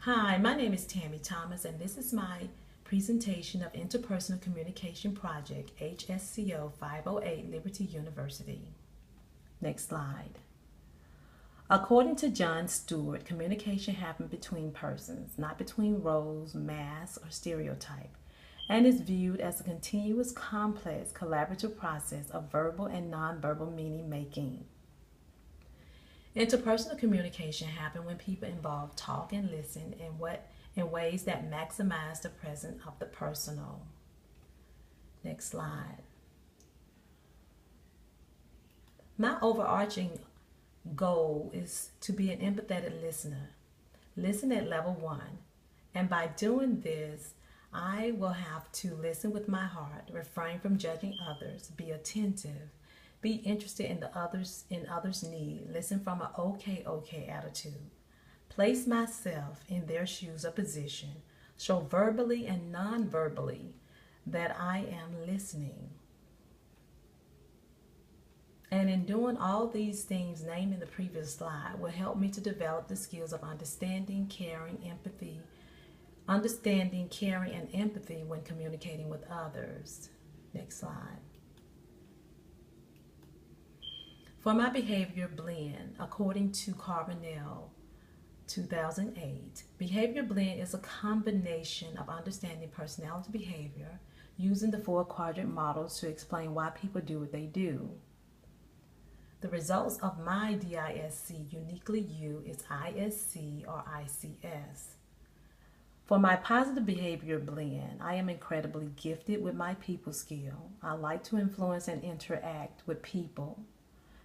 Hi, my name is Tammy Thomas, and this is my presentation of Interpersonal Communication Project, HSCO 508, Liberty University. Next slide. According to John Stewart, communication happens between persons, not between roles, mass, or stereotype, and is viewed as a continuous, complex, collaborative process of verbal and nonverbal meaning making. Interpersonal communication happens when people involved talk and listen in ways that maximize the presence of the personal. Next slide. My overarching goal is to be an empathetic listener. Listen at level 1. And by doing this, I will have to listen with my heart, refrain from judging others, be attentive, be interested in others' need, listen from an okay attitude, place myself in their shoes or position, show verbally and non-verbally that I am listening. And in doing all these things named in the previous slide will help me to develop the skills of understanding, caring, and empathy when communicating with others. Next slide. For my behavior blend, according to Carbonell 2008, behavior blend is a combination of understanding personality behavior using the 4-quadrant models to explain why people do what they do. The results of my DISC uniquely you is ISC or ICS. For my positive behavior blend, I am incredibly gifted with my people skill. I like to influence and interact with people.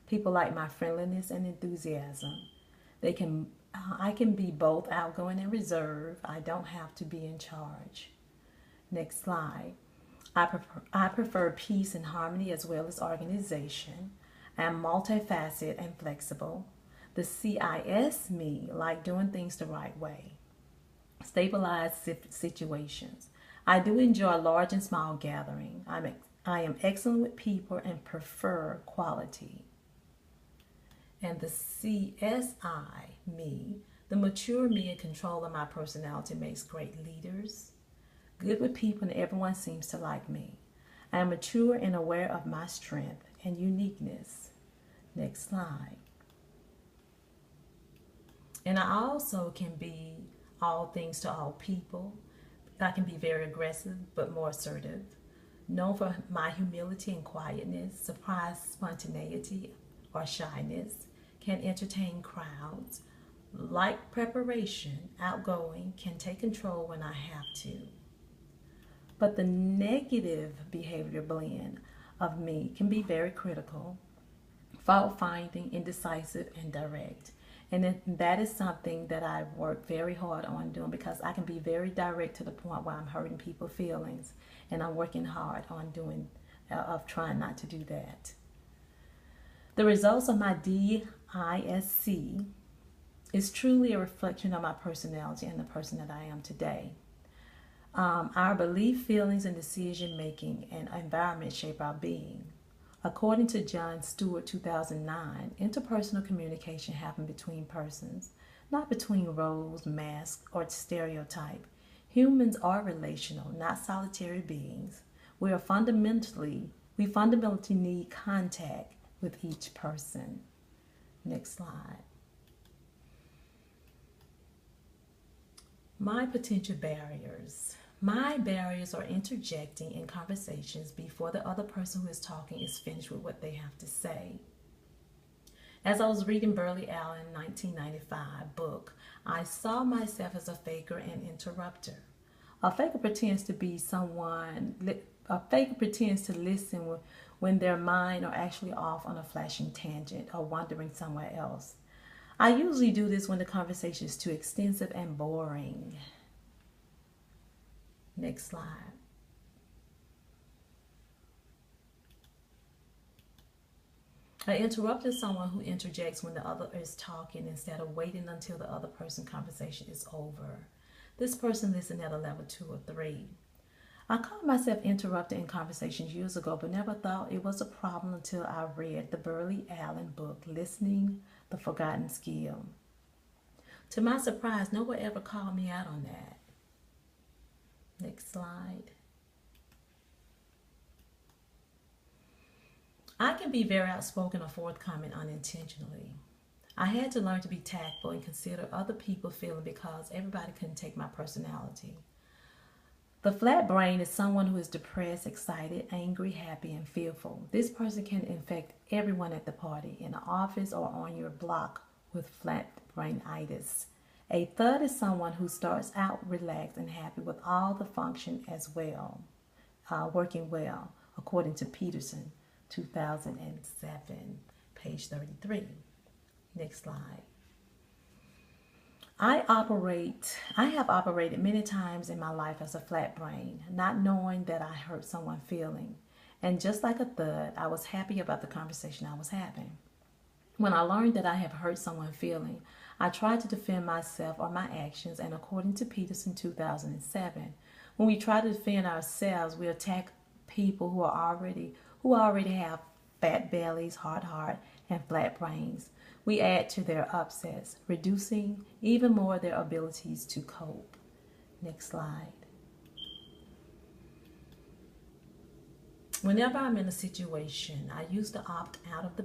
People like my friendliness and enthusiasm. I can be both outgoing and reserved. I don't have to be in charge. Next slide. I prefer peace and harmony as well as organization. I am multifaceted and flexible. The CIS me like doing things the right way. Stabilize situations. I do enjoy large and small gathering. I am excellent with people and prefer quality. And the CSI me, the mature me in control of my personality makes great leaders. Good with people and everyone seems to like me. I am mature and aware of my strength and uniqueness. Next slide. And I also can be all things to all people. I can be very aggressive but more assertive. Known for my humility and quietness, surprise spontaneity or shyness, can entertain crowds, like preparation, outgoing, can take control when I have to. But the negative behavior blend of me can be very critical, fault-finding, indecisive, and direct. And that is something that I work very hard on doing because I can be very direct to the point where I'm hurting people's feelings. And I'm working hard on trying not to do that. The results of my DISC is truly a reflection of my personality and the person that I am today. Our belief, feelings, and decision-making and environment shape our being. According to John Stewart 2009, interpersonal communication happens between persons, not between roles, masks, or stereotype. Humans are relational, not solitary beings. We fundamentally need contact with each person. Next slide. My potential barriers. My barriers are interjecting in conversations before the other person who is talking is finished with what they have to say. As I was reading Burley Allen's 1995 book, I saw myself as a faker and interrupter. A faker pretends to listen when their mind are actually off on a flashing tangent or wandering somewhere else. I usually do this when the conversation is too extensive and boring. Next slide. I interrupted someone who interjects when the other is talking instead of waiting until the other person's conversation is over. This person listened at a level 2 or 3. I caught myself interrupting in conversations years ago, but never thought it was a problem until I read the Burley Allen book, Listening, the Forgotten Skill. To my surprise, no one ever called me out on that. Next slide. I can be very outspoken or forthcoming unintentionally. I had to learn to be tactful and consider other people's feelings because everybody couldn't take my personality. The flat brain is someone who is depressed, excited, angry, happy, and fearful. This person can infect everyone at the party, in the office, or on your block with flat brainitis. A third is someone who starts out relaxed and happy with all the function as well, working well, according to Peterson, 2007, page 33. Next slide. I have operated many times in my life as a flat brain, not knowing that I hurt someone feeling. And just like a third, I was happy about the conversation I was having. When I learned that I have hurt someone feeling, I tried to defend myself or my actions, and according to Peterson 2007, when we try to defend ourselves, we attack people who already have fat bellies, hard heart, and flat brains. We add to their upsets, reducing even more their abilities to cope. Next slide. Whenever I'm in a situation, I used to opt out of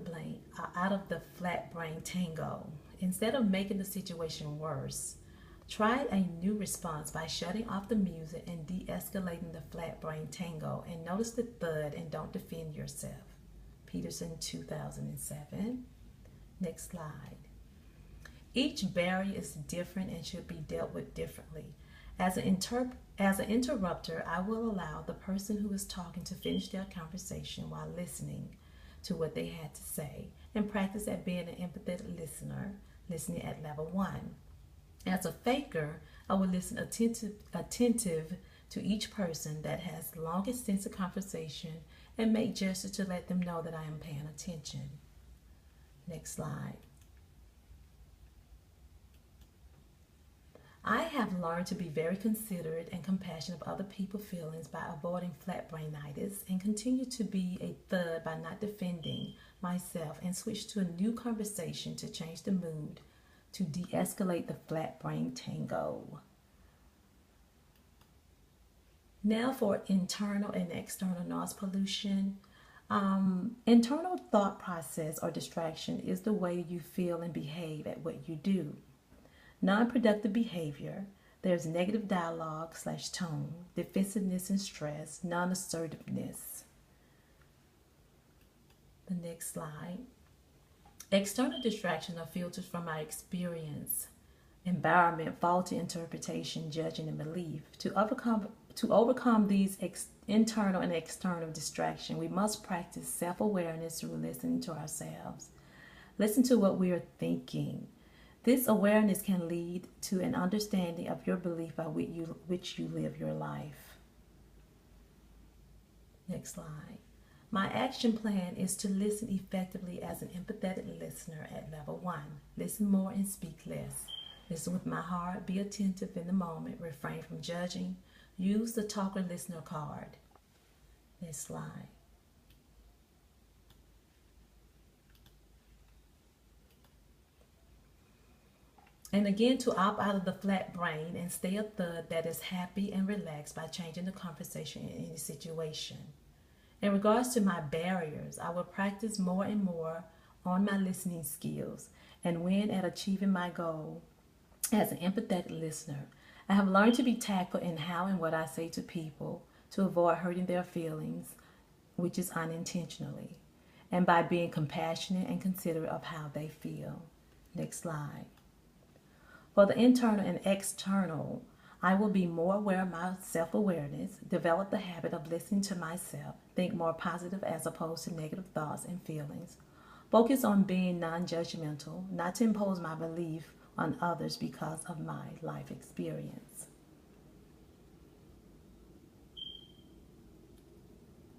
the flat brain tango. Instead of making the situation worse, try a new response by shutting off the music and de-escalating the flat brain tango, and notice the thud and don't defend yourself. Peterson 2007. Next slide. Each barrier is different and should be dealt with differently. As an interrupter, I will allow the person who is talking to finish their conversation while listening to what they had to say, and practice at being an empathetic listener, listening at level 1. As a faker, I will listen attentive to each person that has long extensive conversation and make gestures to let them know that I am paying attention. Next slide. I have learned to be very considerate and compassionate of other people's feelings by avoiding flat brainitis, and continue to be a thud by not defending myself, and switch to a new conversation to change the mood, to de-escalate the flat brain tango. Now for internal and external noise pollution. Internal thought process or distraction is the way you feel and behave at what you do. Non-productive behavior, there's negative dialogue / tone, defensiveness and stress, non-assertiveness. The next slide. External distractions are filters from our experience, environment, faulty interpretation, judging, and belief. To overcome these internal and external distraction, we must practice self-awareness through listening to ourselves. Listen to what we are thinking. This awareness can lead to an understanding of your belief by which you live your life. Next slide. My action plan is to listen effectively as an empathetic listener at level 1. Listen more and speak less. Listen with my heart, be attentive in the moment, refrain from judging. Use the talker-listener card. Next slide. And again, to opt out of the flat brain and stay a thud that is happy and relaxed by changing the conversation in any situation. In regards to my barriers, I will practice more and more on my listening skills and win at achieving my goal as an empathetic listener. I have learned to be tactful in how and what I say to people to avoid hurting their feelings, which is unintentionally, and by being compassionate and considerate of how they feel. Next slide. For the internal and external, I will be more aware of my self-awareness, develop the habit of listening to myself, think more positive as opposed to negative thoughts and feelings, focus on being non-judgmental, not to impose my belief on others because of my life experience.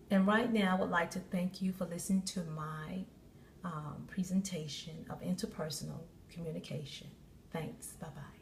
And right now, I would like to thank you for listening to my presentation of interpersonal communication. Thanks. Bye-bye.